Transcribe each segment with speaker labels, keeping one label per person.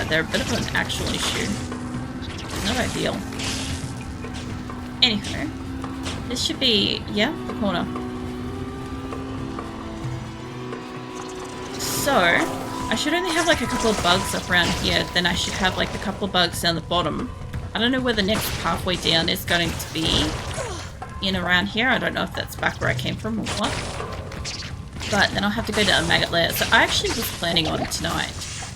Speaker 1: they're a bit of an actual issue. Not ideal. Anywho, this should be, yeah, the corner. So, I should only have like a couple of bugs up around here, then I should have like a couple of bugs down the bottom. I don't know where the next pathway down is going to be in around here. I don't know if that's back where I came from or what. But then I'll have to go down Maggot Lair. So I actually was planning on tonight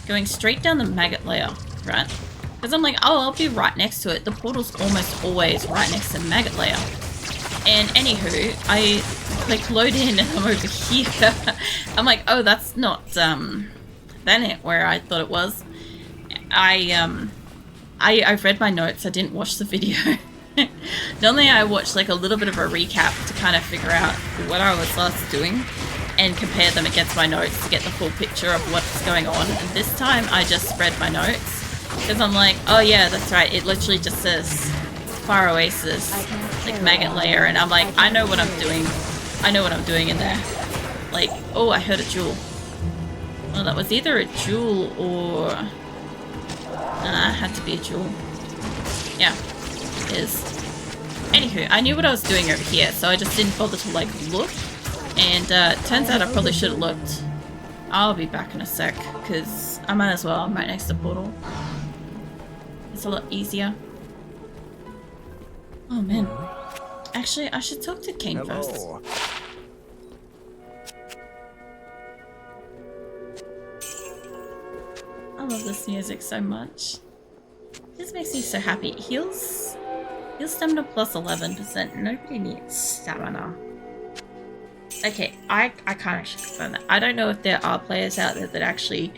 Speaker 1: going straight down the Maggot Lair, right? Because I'm like, oh, I'll be right next to it. The portal's almost always right next to Maggot Lair. And anywho, I like load in and I'm over here. I'm like, oh, that's not that ain't where I thought it was. I've read my notes. I didn't watch the video. Normally I watch like a little bit of a recap to kind of figure out what I was last doing and compare them against my notes to get the full picture of what's going on. And this time I just read my notes because I'm like, oh yeah, that's right. It literally just says Fire Oasis, like Maggot Lair, and I'm like, I know what I'm doing. I know what I'm doing in there. Like, oh, I heard a jewel. Well, that was either a jewel or... it had to be a jewel. Yeah, it is. Anywho, I knew what I was doing over here, so I just didn't bother to, like, look. And, turns out I probably should have looked. I'll be back in a sec, because I might as well. I'm right next to the portal. It's a lot easier. Oh, man. Actually, I should talk to Kane first. I love this music so much. This makes me so happy. Heals stamina plus 11%. Nobody needs stamina. Okay, I can't actually confirm that. I don't know if there are players out there that actually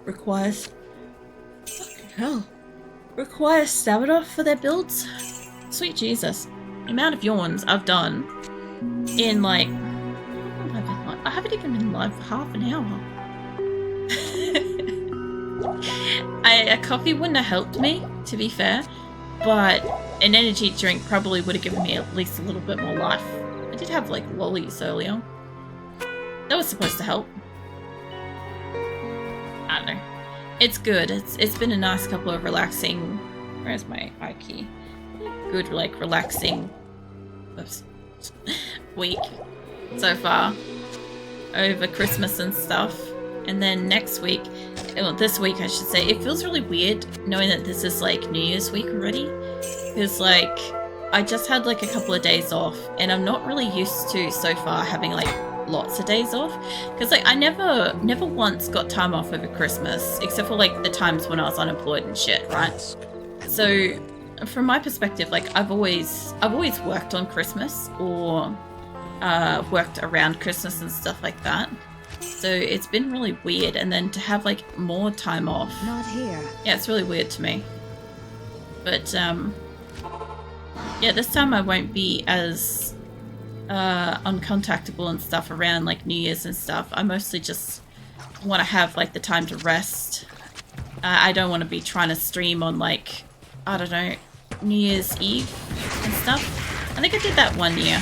Speaker 1: requires... Fucking hell. Require stamina for their builds? Sweet Jesus. The amount of yawns I've done in like... I haven't even been live for half an hour. A coffee wouldn't have helped me, to be fair, but an energy drink probably would have given me at least a little bit more life. I did have like lollies earlier. That was supposed to help. I don't know. It's good. It's been a nice couple of relaxing... Where's my eye key? Good, like, relaxing... Oops. Week so far. Over Christmas and stuff. And then next week... Well, this week I should say, it feels really weird knowing that this is like New Year's week already. Because like, I just had like a couple of days off and I'm not really used to so far having like lots of days off. Because like, I never once got time off over Christmas, except for like the times when I was unemployed and shit, right? So from my perspective, like I've always worked on Christmas or worked around Christmas and stuff like that. So it's been really weird, and then to have like more time off.
Speaker 2: Not here.
Speaker 1: Yeah, it's really weird to me. But yeah, this time I won't be as uncontactable and stuff around like New Year's and stuff. I mostly just want to have like the time to rest. I don't want to be trying to stream on like, I don't know, New Year's Eve and stuff. I think I did that one year.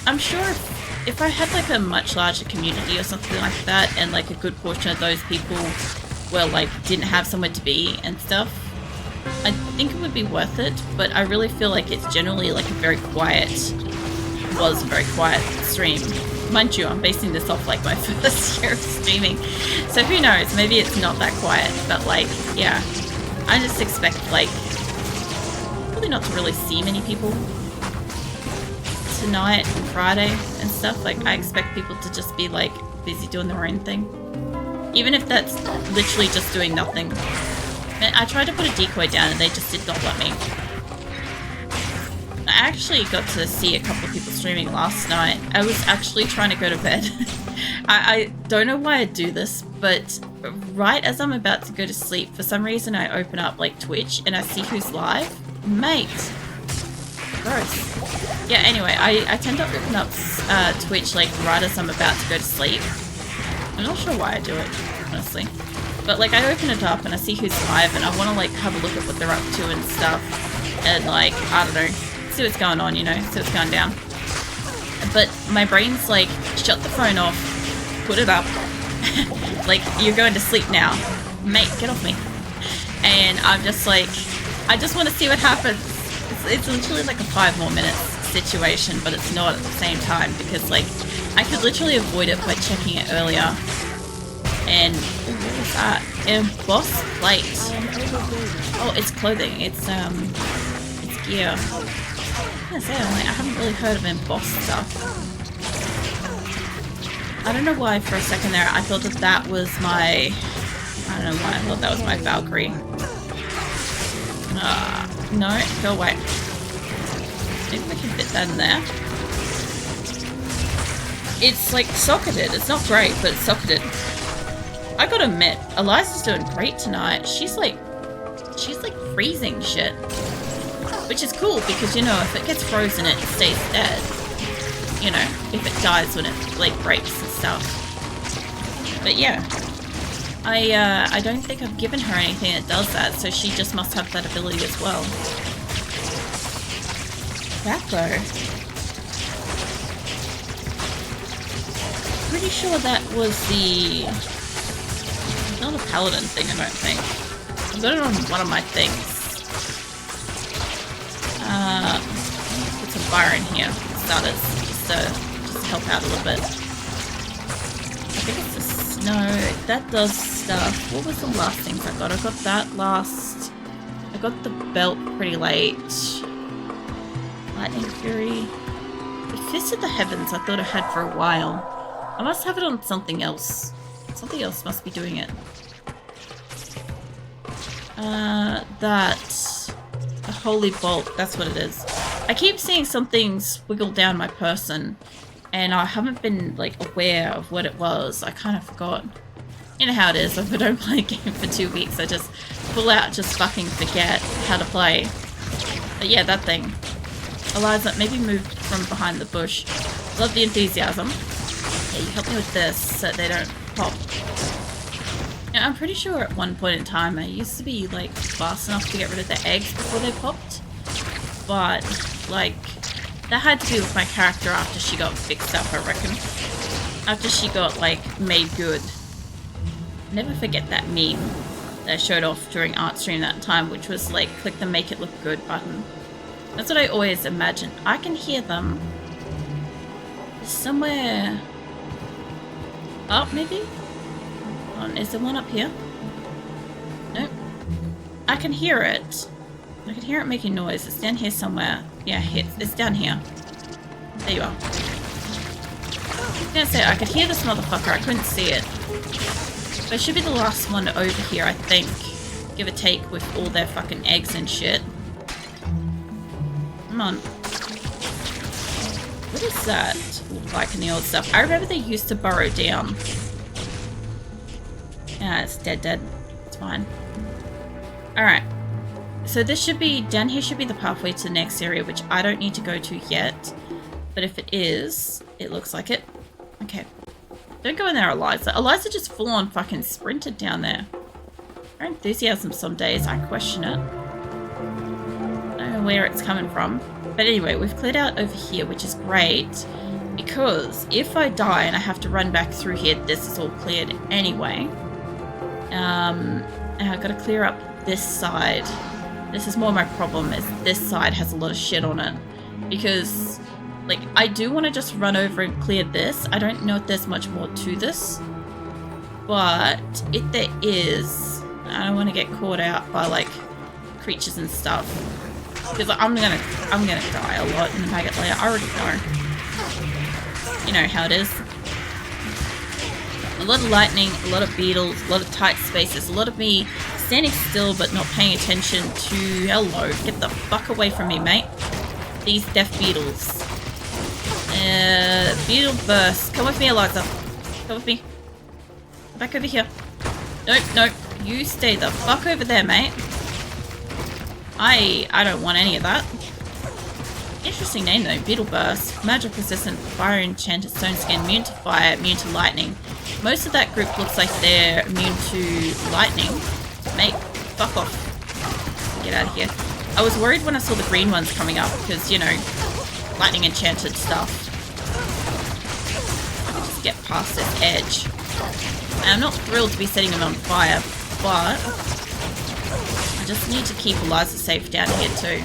Speaker 1: I'm sure if I had like a much larger community or something like that, and like a good portion of those people were like didn't have somewhere to be and stuff, I think it would be worth it. But I really feel like it's generally like a very quiet stream. Mind you, I'm basing this off like my first year of streaming, so who knows, maybe it's not that quiet, but like, yeah, I just expect like probably not to really see many people tonight and Friday and stuff. Like, I expect people to just be like busy doing their own thing, even if that's literally just doing nothing. And I tried to put a decoy down and they just did not let me. I actually got to see a couple of people streaming last night. I was actually trying to go to bed. I don't know why I do this, but right as I'm about to go to sleep, for some reason I open up like Twitch and I see who's live. Mate. Gross. Yeah, anyway, I tend to open up Twitch like right as I'm about to go to sleep. I'm not sure why I do it, honestly. But like, I open it up and I see who's live and I want to like have a look at what they're up to and stuff. And like, I don't know, see what's going on, you know, see what's going down. But my brain's like, shut the phone off, put it up, Like, you're going to sleep now. Mate, get off me. And I'm just like, I just want to see what happens. It's literally like a 5 more minutes situation, but it's not at the same time because, like, I could literally avoid it by checking it earlier. And, ooh, what was that? Embossed plate. Oh, it's clothing. It's gear. I was gonna say, I haven't really heard of embossed stuff. I don't know why for a second there I thought that was my... I don't know why I thought that was my Valkyrie. No, go away. Maybe we can fit that in there. It's like socketed. It's not great, but it's socketed. I gotta admit, Eliza's doing great tonight. She's like freezing shit. Which is cool because, you know, if it gets frozen, it stays dead. You know, if it dies when it, like, breaks and stuff. But yeah. I don't think I've given her anything that does that, so she just must have that ability as well. That though. Pretty sure that was the... Not a paladin thing, I don't think. I've got it on one of my things. Put some fire in here, for starters, just to help out a little bit. I think it's the snow. That does stuff. What was the last things I got? I got that last. I got the belt pretty late. Lightning Fury. The Fist of the Heavens I thought I had for a while. I must have it on something else. Something else must be doing it. The Holy Bolt, that's what it is. I keep seeing some things wiggle down my person, and I haven't been, like, aware of what it was. I kind of forgot. You know how it is, if I don't play a game for 2 weeks, I just full out just fucking forget how to play. But yeah, that thing. Eliza, maybe move from behind the bush. Love the enthusiasm. Yeah, you help me with this so they don't pop. Yeah, I'm pretty sure at one point in time I used to be, like, fast enough to get rid of the eggs before they popped. But, like, that had to do with my character after she got fixed up, I reckon. After she got, like, made good. Never forget that meme that I showed off during art stream that time, which was, like, click the make it look good button. That's what I always imagine. I can hear them. Somewhere up, maybe? Is there one up here? Nope. I can hear it. I can hear it making noise. It's down here somewhere. Yeah, it's down here. There you are. I was gonna say, I could hear this motherfucker. I couldn't see it. But it should be the last one over here, I think. Give or take with all their fucking eggs and shit. Come on. What does that look like in the old stuff? I remember they used to burrow down. Yeah, it's dead. It's fine. Alright. So this should be, down here should be the pathway to the next area, which I don't need to go to yet. But if it is, it looks like it. Okay. Don't go in there, Eliza. Eliza just full on fucking sprinted down there. Her enthusiasm some days, I question it. I don't know where it's coming from. But anyway, we've cleared out over here, which is great. Because if I die and I have to run back through here, this is all cleared anyway. And I've got to clear up this side. This is more my problem, is this side has a lot of shit on it. Because, like, I do want to just run over and clear this. I don't know if there's much more to this. But if there is, I don't want to get caught out by, like, creatures and stuff. Because I'm gonna die a lot in the Maggot Lair. I already know. You know how it is. A lot of lightning, a lot of beetles, a lot of tight spaces, a lot of me standing still but not paying attention to... Hello, get the fuck away from me, mate. These death beetles. Beetle burst. Come with me, Eliza. Come with me. Back over here. Nope. You stay the fuck over there, mate. I don't want any of that. Interesting name though, Beetle Burst. Magic resistant, fire enchanted stone skin, immune to fire, immune to lightning. Most of that group looks like they're immune to lightning. Mate, fuck off. Get out of here. I was worried when I saw the green ones coming up because, you know, lightning enchanted stuff. I can just get past this edge. I'm not thrilled to be setting him on fire, but I just need to keep Eliza safe down here too.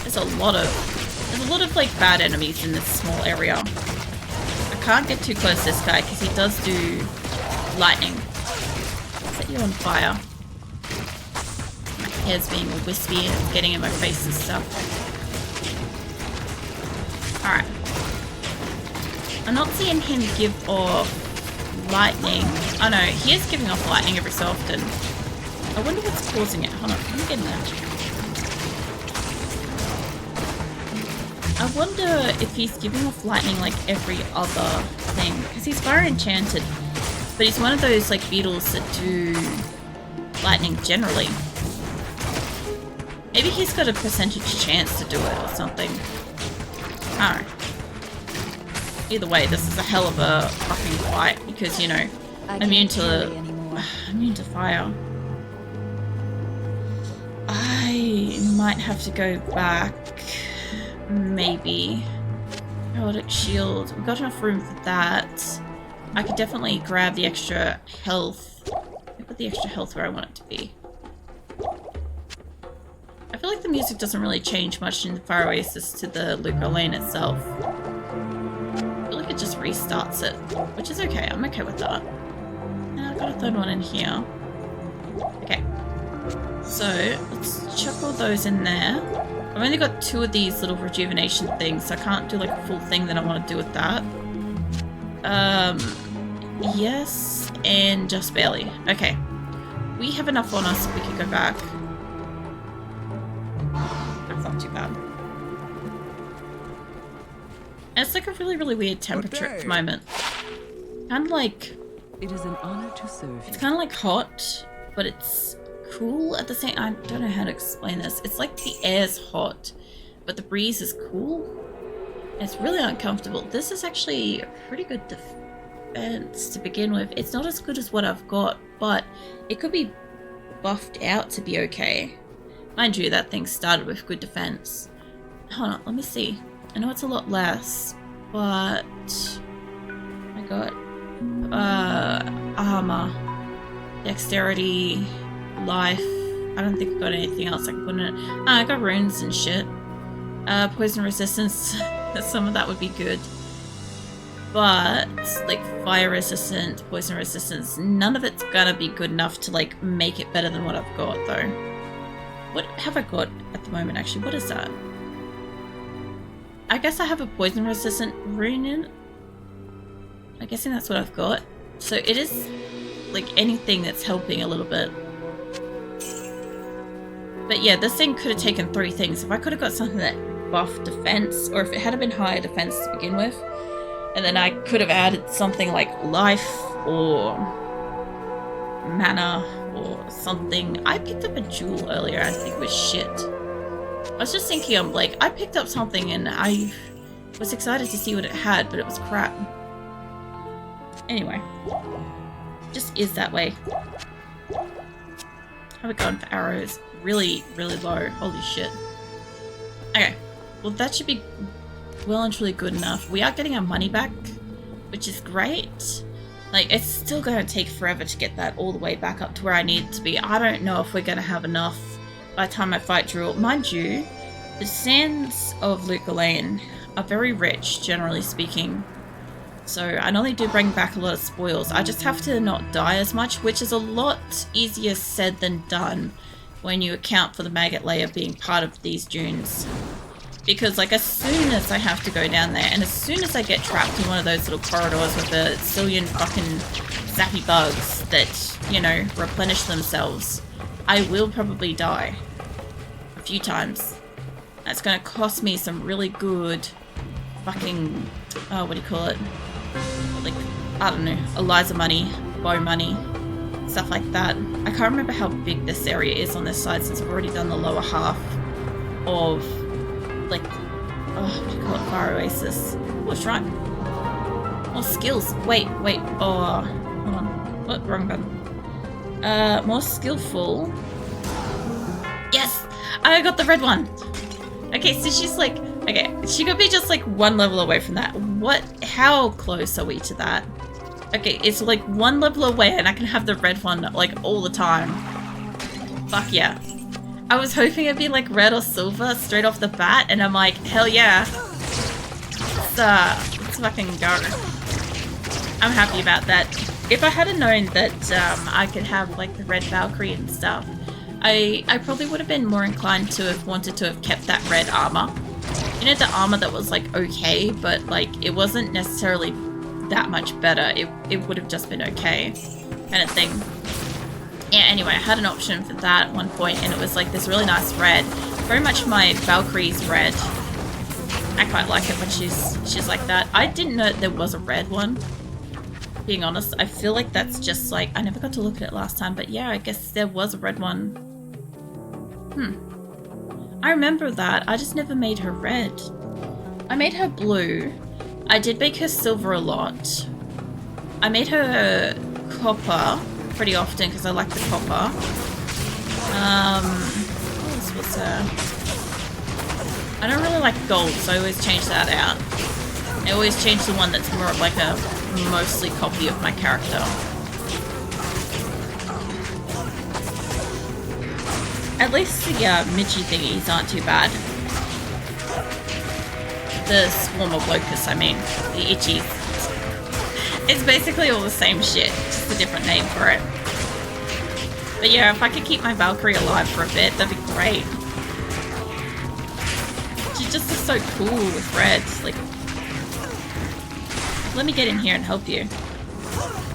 Speaker 1: There's a lot of like bad enemies in this small area. I can't get too close to this guy because he does do lightning. Set you on fire. My hair's being all wispy and getting in my face and stuff. Alright. I'm not seeing him give off lightning. Oh no, he is giving off lightning every so often. I wonder what's causing it. Hold on, let me get in there. I wonder if he's giving off lightning like every other thing. Because he's fire enchanted. But he's one of those like beetles that do lightning generally. Maybe he's got a percentage chance to do it or something. Alright. Either way, this is a hell of a fucking fight because, you know, I'm immune to fire. I might have to go back. Maybe. Chaotic shield. We've got enough room for that. I could definitely grab the extra health. I put the extra health where I want it to be. I feel like the music doesn't really change much in the Fire Oasis to the Luca Lane itself. I feel like it just restarts it, which is okay. I'm okay with that. And I've got a third one in here. Okay. So, let's chuck all those in there. I've only got 2 of these little rejuvenation things, so I can't do like a full thing that I want to do with that. Yes, and just barely. Okay. We have enough on us, we can go back. That's not too bad. And it's like a really, really weird temperature at the moment. Kind of like...
Speaker 2: It is an honor to serve you.
Speaker 1: It's kind of like hot, but it's cool at the same... I don't know how to explain this. It's like the air's hot, but the breeze is cool. And it's really uncomfortable. This is actually a pretty good defense to begin with. It's not as good as what I've got, but it could be buffed out to be okay. Mind you, that thing started with good defense. Hold on, let me see. I know it's a lot less, but I got armor, dexterity, life. I don't think I got anything else I can put in it. I got runes and shit. Poison resistance. Some of that would be good. But like fire resistant, poison resistance, none of it's gonna be good enough to like make it better than what I've got though. What have I got at the moment actually? What is that? I guess I have a poison resistant rune in. I'm guessing that's what I've got. So it is like anything that's helping a little bit. But yeah, this thing could have taken 3 things. If I could have got something that buffed defense, or if it had been higher defense to begin with, and then I could have added something like life or mana or something. I picked up a jewel earlier, I think it was shit. I was just thinking, I'm like, I picked up something and I was excited to see what it had, but it was crap. Anyway, just is that way. Have it going for arrows. Really, really low. Holy shit. Okay, well that should be well and truly good enough. We are getting our money back, which is great. Like, it's still going to take forever to get that all the way back up to where I need it to be. I don't know if we're going to have enough by the time I fight Drool. Mind you, the sands of Luca Lane are very rich, generally speaking. So I normally do bring back a lot of spoils. I just have to not die as much, which is a lot easier said than done when you account for the Maggot layer being part of these dunes. Because like as soon as I have to go down there, and as soon as I get trapped in one of those little corridors with a zillion fucking zappy bugs that, you know, replenish themselves, I will probably die a few times. That's gonna cost me some really good fucking, what do you call it? Like, I don't know, Eliza money, bow money, stuff like that. I can't remember how big this area is on this side since I've already done the lower half of, like, what do you call it? Fire Oasis. What's right? More skills. Wait. Oh, hold on. What? Wrong button. More skillful. Yes! I got the red one! Okay, so she's like Okay, she could be just like one level away from that. What? How close are we to that? Okay, it's like one level away and I can have the red one like all the time. Fuck yeah. I was hoping it'd be like red or silver straight off the bat, and I'm like, hell yeah. Let's fucking go. I'm happy about that. If I had known that I could have like the red Valkyrie and stuff, I probably would have been more inclined to have wanted to have kept that red armor. You know, the armor that was like okay, but like it wasn't necessarily that much better. It would have just been okay kind of thing. Yeah, anyway, I had an option for that at one point, and it was like this really nice red. Very much my Valkyrie's red. I quite like it when she's like that. I didn't know there was a red one. Being honest, I feel like that's just like, I never got to look at it last time, but yeah, I guess there was a red one. I remember that. I just never made her red. I made her blue. I did make her silver a lot. I made her copper pretty often because I like the copper. What else was her? I don't really like gold, so I always change that out. I always change the one that's more of like a mostly copy of my character. At least the Midgey thingies aren't too bad. The swarm of locusts, I mean. The itchies. It's basically all the same shit, just a different name for it. But yeah, if I could keep my Valkyrie alive for a bit, that'd be great. She just is so cool with red. Like, let me get in here and help you.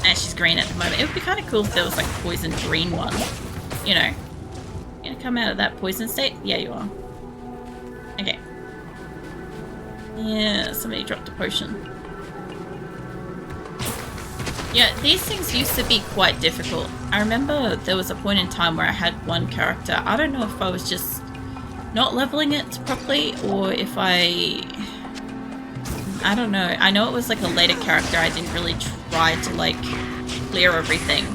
Speaker 1: And she's green at the moment. It would be kind of cool if there was like a poison green one. You know. You gonna come out of that poison state? Yeah, you are. Okay. Yeah, somebody dropped a potion. Yeah, these things used to be quite difficult. I remember there was a point in time where I had one character. I don't know if I was just not leveling it properly or if I don't know. I know it was like a later character. I didn't really try to like clear everything.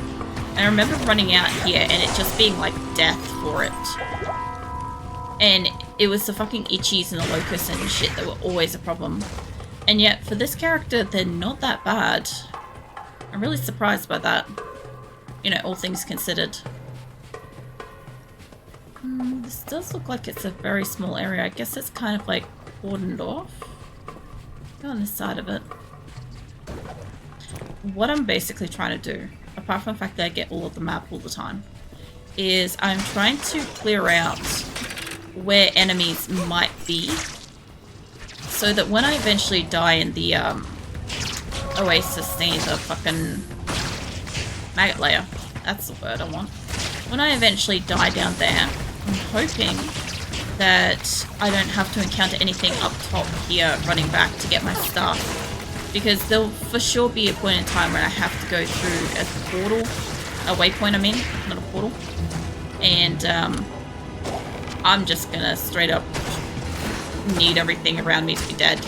Speaker 1: I remember running out here and it just being like death for it. And it was the fucking itchies and the locusts and shit that were always a problem. And yet for this character, they're not that bad. I'm really surprised by that. You know, all things considered. This does look like it's a very small area. I guess it's kind of like cordoned off. Go on this side of it. What I'm basically trying to do, apart from the fact that I get all of the map all the time, is I'm trying to clear out where enemies might be so that when I eventually die in the Oasis thingy, the fucking Maggot Lair, that's the word I want. When I eventually die down there, I'm hoping that I don't have to encounter anything up top here running back to get my stuff. Because there'll for sure be a point in time where I have to go through a portal, a waypoint I mean, not a portal. And I'm just gonna straight up need everything around me to be dead.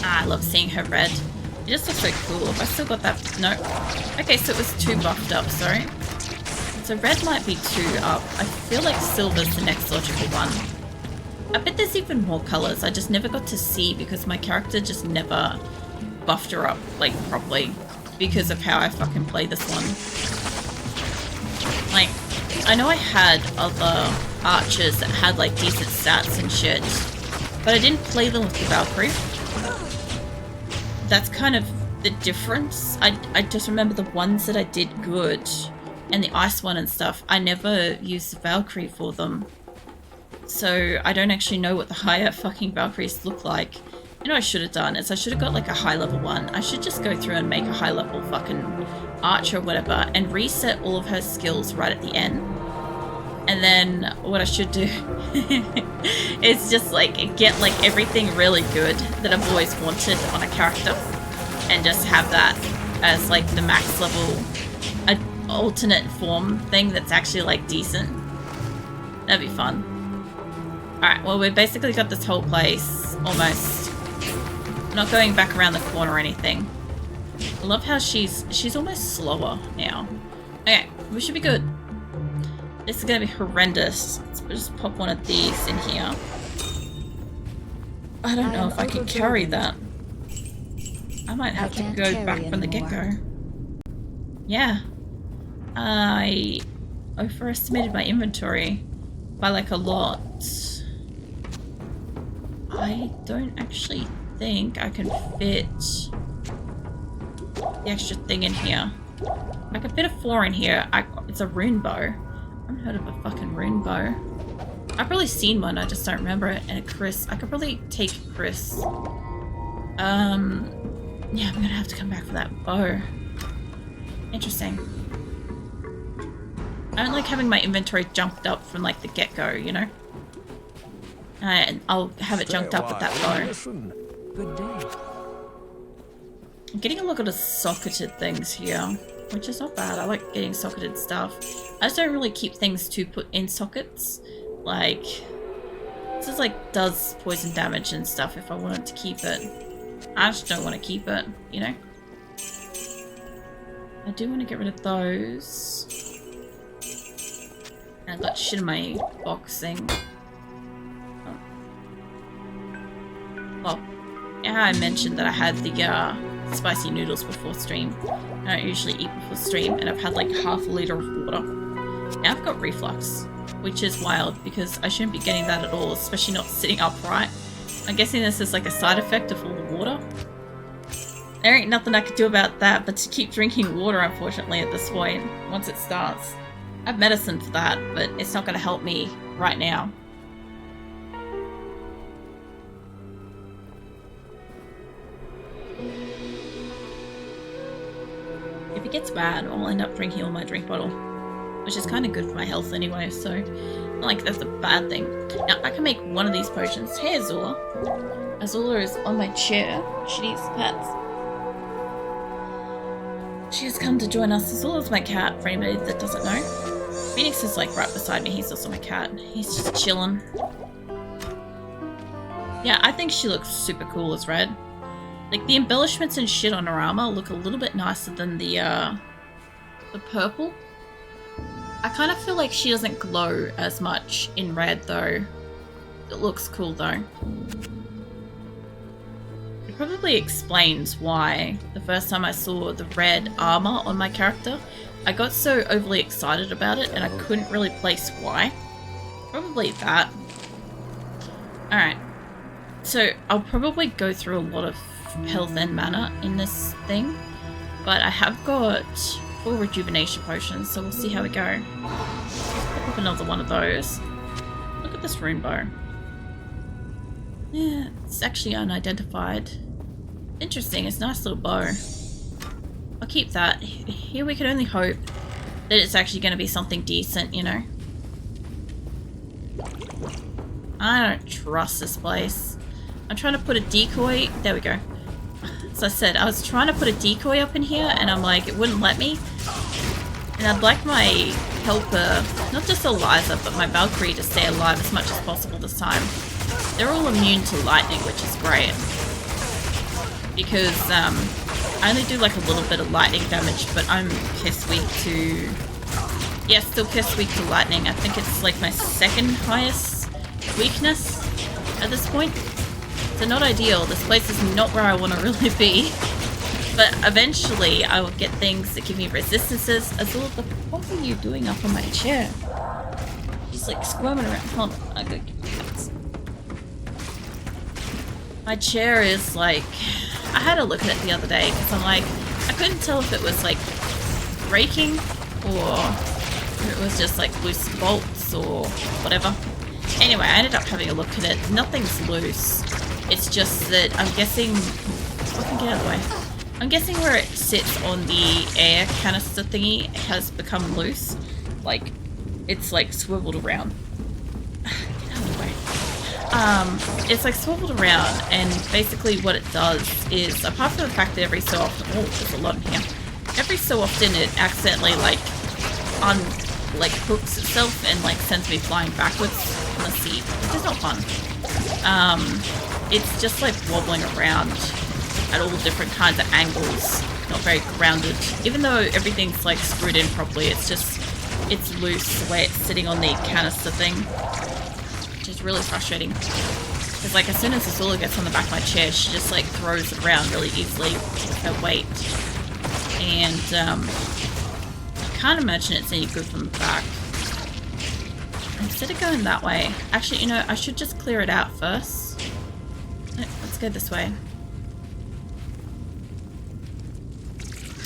Speaker 1: I love seeing her red. It just looks so cool. Have I still got that? No. Okay, so it was 2 buffed up, sorry. So red might be 2 up. I feel like silver's the next logical one. I bet there's even more colors. I just never got to see because my character just never buffed her up, like, properly. Because of how I fucking play this one. Like, I know I had other archers that had, like, decent stats and shit. But I didn't play them with the Valkyrie. That's kind of the difference. I just remember the ones that I did good, and the ice one and stuff, I never used the Valkyrie for them. So I don't actually know what the higher fucking Valkyries look like. You know what I should have done is I should have got like a high level one. I should just go through and make a high level fucking archer or whatever and reset all of her skills right at the end. And then what I should do is just like get like everything really good that I've always wanted on a character and just have that as like the max level alternate form thing that's actually like decent. That'd be fun. Alright, well we've basically got this whole place almost. I'm not going back around the corner or anything. I love how she's almost slower now. Okay, we should be good. This is gonna be horrendous. Let's just pop one of these in here. I don't know
Speaker 2: am
Speaker 1: if I can carry that. I might have to
Speaker 2: can't
Speaker 1: go
Speaker 2: carry
Speaker 1: back from the
Speaker 2: anymore.
Speaker 1: get-go. Yeah. I overestimated my inventory by like a lot. I don't actually think I can fit the extra thing in here. I can fit a 4 in here. It's a rune bow. I haven't heard of a fucking rune bow. I've probably seen one, I just don't remember it. And a Chris. I could probably take Chris. Yeah, I'm gonna have to come back for that bow. Interesting. I don't like having my inventory junked up from like the get-go, you know? And I'll have it junked up with that bow.
Speaker 2: Good day.
Speaker 1: I'm getting a look at the socketed things here, which is not bad. I like getting socketed stuff. I just don't really keep things to put in sockets. Like, this is like does poison damage and stuff if I wanted to keep it. I just don't want to keep it, you know? I do want to get rid of those. And I've got shit in my box thing. Oh. Well, yeah, I mentioned that I had the spicy noodles before stream. I don't usually eat before stream, and I've had like half a liter of water. Now I've got reflux, which is wild because I shouldn't be getting that at all, especially not sitting upright. I'm guessing this is like a side effect of all the water. There ain't nothing I could do about that but to keep drinking water, unfortunately, at this point, once it starts. I have medicine for that, but it's not going to help me right now. If it gets bad, I'll end up drinking all my drink bottle, which is kind of good for my health anyway, so not like that's a bad thing. Now, I can make one of these potions. Hey, Azula. Azula is on my chair. She needs pets. She has come to join us. Azula's my cat, for anybody that doesn't know. Phoenix is like right beside me. He's also my cat. He's just chilling. Yeah, I think she looks super cool as red. Like, the embellishments and shit on her armor look a little bit nicer than the purple. I kind of feel like she doesn't glow as much in red, though. It looks cool, though. It probably explains why the first time I saw the red armor on my character, I got so overly excited about it and I couldn't really place why. Probably that. Alright. So, I'll probably go through a lot of health and mana in this thing, but I have got 4 rejuvenation potions, so we'll see how we go. I'll pop another one of those. Look at this rune bow. Yeah, it's actually unidentified. Interesting, it's a nice little bow. I'll keep that. Here we can only hope that it's actually going to be something decent, you know? I don't trust this place. I'm trying to put a decoy. There we go. As I said, I was trying to put a decoy up in here, and I'm like, it wouldn't let me. And I'd like my helper, not just Eliza, but my Valkyrie to stay alive as much as possible this time. They're all immune to lightning, which is great. Because, I only do like a little bit of lightning damage, but I'm piss weak to... Yeah, still piss weak to lightning. I think it's like my second highest weakness at this point. So not ideal. This place is not where I want to really be. But eventually I will get things that give me resistances. Azula, what the fuck are you doing up on my chair? She's like squirming around. Hold on, I gotta give you this. My chair is like... I had a look at it the other day because I'm like... I couldn't tell if it was like breaking or if it was just like loose bolts or whatever. Anyway, I ended up having a look at it. Nothing's loose. It's just that I'm guessing... I can get out of the way. I'm guessing where it sits on the air canister thingy has become loose. Like, it's like swiveled around. Get out of the way. It's like swiveled around, and basically what it does is, apart from the fact that every so often... Oh, there's a lot in here. Every so often it accidentally, like, hooks itself and, like, sends me flying backwards on the seat, which is not fun. It's just, like, wobbling around at all different kinds of angles, not very grounded. Even though everything's like screwed in properly, it's loose the way it's sitting on the canister thing, which is really frustrating. Because, like, as soon as Azula gets on the back of my chair, she just, like, throws it around really easily with her weight. And, I can't imagine it's any good from the back. Instead of going that way, actually, you know, I should just clear it out first. Let's go this way.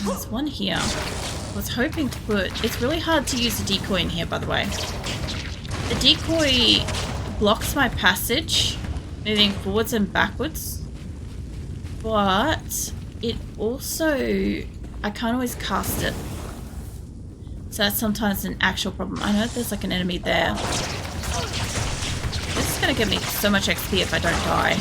Speaker 1: There's one here. I was hoping to put... It's really hard to use the decoy in here, by the way. The decoy blocks my passage, moving forwards and backwards. But it also... I can't always cast it. So that's sometimes an actual problem. I know there's like an enemy there. This is going to give me so much XP if I don't die.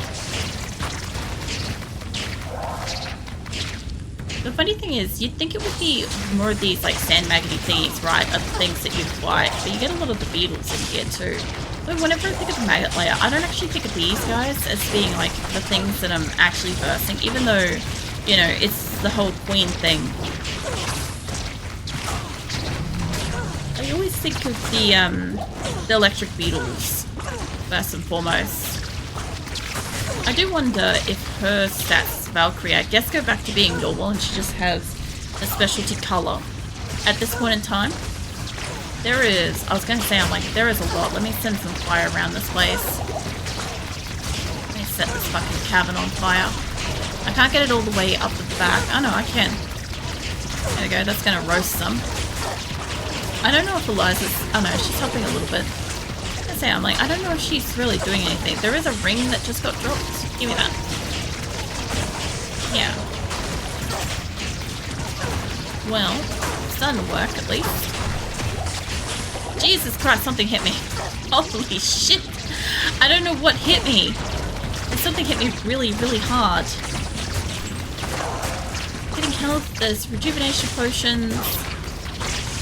Speaker 1: The funny thing is, you'd think it would be more of these like sand maggoty things, right? Are the things that you fight, but you get a lot of the beetles in here too. But whenever I think of the maggot layer, I don't actually think of these guys as being like the things that I'm actually versing, even though, you know, it's the whole queen thing. I always think of the electric beetles first and foremost. I do wonder if her stats, Valkyrie, I guess go back to being normal and she just has a specialty color. At this point in time, there is, I was going to say, I'm like, there is a lot. Let me send some fire around this place. Let me set this fucking cabin on fire. I can't get it all the way up the back. Oh no, I can. There we go, that's going to roast some. I don't know if Eliza's, oh no, she's helping a little bit. I'm like, I don't know if she's really doing anything. There is a ring that just got dropped. Give me that. Yeah. Well, it's starting to work at least. Jesus Christ, something hit me. Holy shit. I don't know what hit me. And something hit me really, really hard. Getting health, there's rejuvenation potions.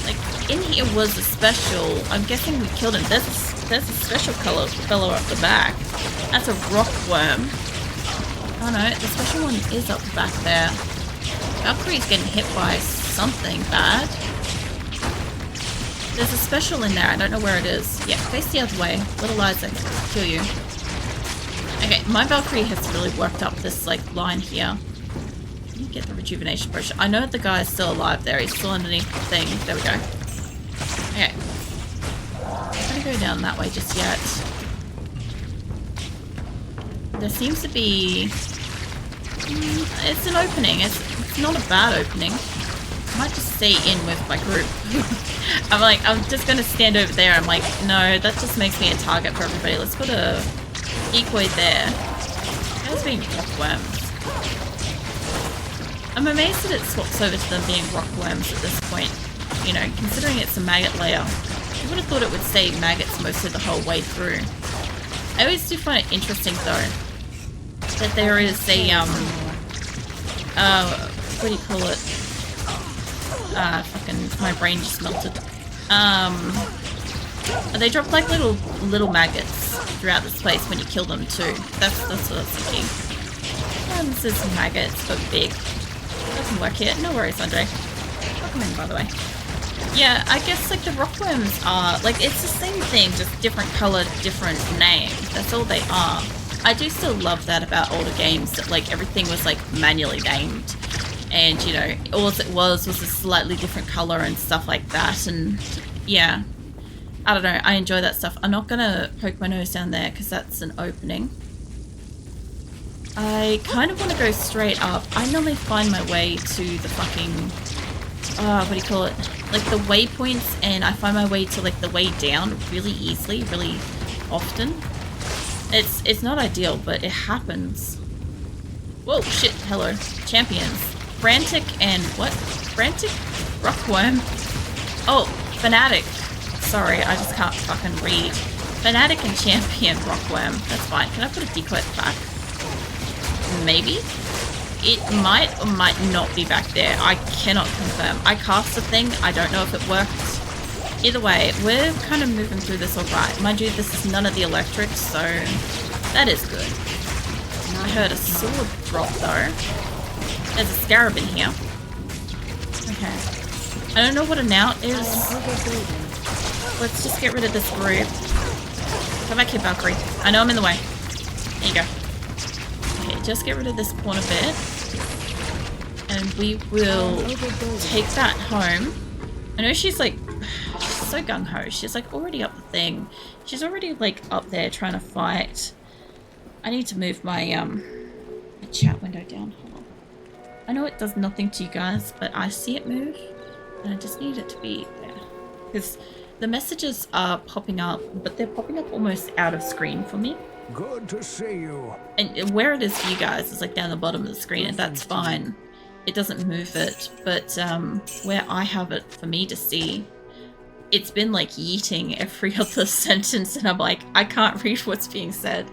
Speaker 1: Like, in here was a special. I'm guessing we killed him. There's a special color fellow up the back. That's a rock worm. Oh no, the special one is up the back there. Valkyrie's getting hit by something bad. There's a special in there. I don't know where it is. Yeah, face the other way. Little Liza kill you. Okay, my Valkyrie has really worked up this like line here. Let me get the rejuvenation potion. I know the guy's still alive there. He's still underneath the thing. There we go. Okay. I'm not gonna go down that way just yet. There seems to be... it's an opening. It's not a bad opening. I might just stay in with my group. I'm like, I'm just gonna stand over there. I'm like, no, that just makes me a target for everybody. Let's put a decoy there. There's being rockworms. I'm amazed that it swaps over to them being rockworms at this point. You know, considering it's a maggot layer. I would have thought it would stay maggots mostly the whole way through. I always do find it interesting though that there is a what do you call it? Fucking my brain just melted. They drop like little maggots throughout this place when you kill them too. That's what I was thinking. And this is maggots but big. Doesn't work here. No worries, Andre. Welcome in, by the way. Yeah, I guess like the rockworms are like it's the same thing, just different color, different name. That's all they are. I do still love that about older games, that like everything was like manually named, and you know, all it was a slightly different color and stuff like that. And yeah, I don't know, I enjoy that stuff. I'm not gonna poke my nose down there because that's an opening. I kind of want to go straight up. I normally find my way to the fucking what do you call it? Like the waypoints, and I find my way to like the way down really easily, really often. It's not ideal, but it happens. Whoa, shit, hello. Champions. Frantic and what? Frantic? Rockworm? Oh, Fanatic. Sorry, I just can't fucking read. Fanatic and Champion Rockworm. That's fine. Can I put a decoy at the back? Maybe? It might or might not be back there. I cannot confirm. I cast the thing. I don't know if it worked. Either way, we're kind of moving through this alright. Mind you, this is none of the electrics, so that is good. I heard a sword drop though. There's a scarab in here. Okay. I don't know what a knout is. Let's just get rid of this group. Come back here, Valkyrie. I know I'm in the way. There you go. Okay, just get rid of this corner bit. And we will take that home. I know she's like, she's so gung-ho. She's like already up the thing. She's already like up there trying to fight. I need to move my chat window down. Hold on. I know it does nothing to you guys, but I see it move. And I just need it to be there. Because the messages are popping up, but they're popping up almost out of screen for me.
Speaker 3: Good to see you.
Speaker 1: And where it is for you guys is like down the bottom of the screen, and that's fine. It doesn't move it, but where I have it for me to see, it's been like yeeting every other sentence, and I'm like, I can't read what's being said.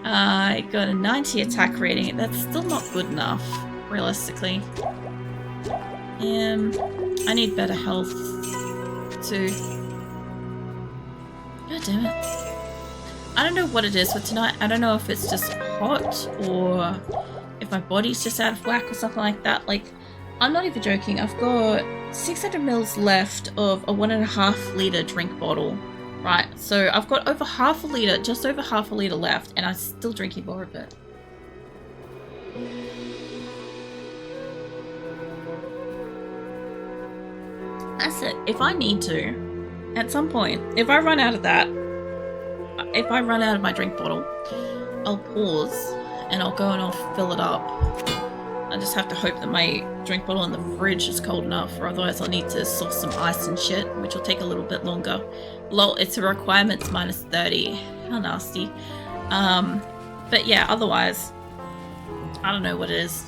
Speaker 1: I got a 90 attack rating. That's still not good enough, realistically. I need better health too. God damn it. I don't know what it is with tonight. I don't know if it's just hot or if my body's just out of whack or something like that. Like, I'm not even joking. I've got 600 mils left of a 1.5 litre drink bottle. Right, so I've got over half a litre, just over half a litre left, and I'm still drinking more of it. That's it. If I need to, at some point, if I run out of that, if I run out of my drink bottle, I'll pause and I'll go and I'll fill it up. I just have to hope that my drink bottle in the fridge is cold enough, or otherwise I'll need to source some ice and shit, which will take a little bit longer. Lol, it's a requirements minus 30. How nasty. But yeah, otherwise, I don't know what it is.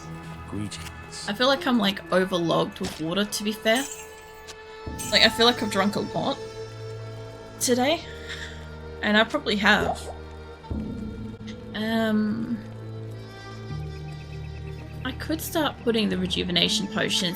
Speaker 3: Greetings.
Speaker 1: I feel like I'm like overlogged with water, to be fair. Like, I feel like I've drunk a lot today, and I probably have. I could start putting the rejuvenation potions